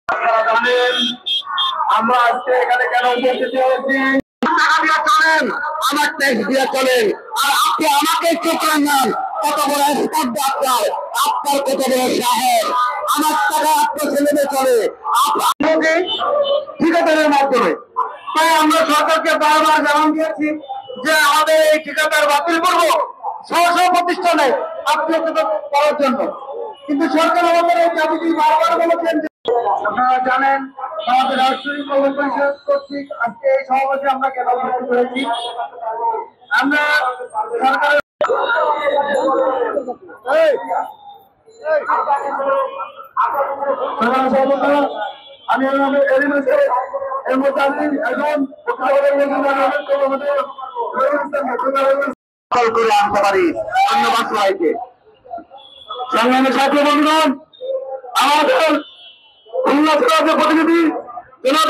আপনারা জানেন আমরা আজকে এখানে কেন উপস্থিত হয়েছি? টাকা দিয়ে চলেন, আমার ট্যাক্স দিয়ে চলেন, আর আপনি আমাকে চোখেন নেন। কত বড় স্পর্ধা আপনার, আপনার কত বড় সাহস! আমার টাকা আপনার ছেলে চলে আপনাকে ঠিকাদারের মাধ্যমে। তাই আমরা সরকারকে বারবার জানান দিয়েছি যে আমাদের এই ঠিকাদার বাতিল করবো স্ব প্রতিষ্ঠানে আত্মীয়তা করার জন্য, কিন্তু সরকার আমাদের এই দাবিটি বারবার বলেছেন। আপনারা জানেন আমাদের রাষ্ট্রীয় কল্যাণ পরিষদ কর্তৃক আজকে এই সমাবেশে আমরা কেন উপস্থিত হয়েছি? আমরা সরকারের আমি এর মধ্যে আমি এখন করে আনতে পারি। ধন্যবাদ সবাইকে। সংগ্রামের সাথে বন্ধুগণ, আমাদের খুলনা জেলার প্রতিনিধি জনাব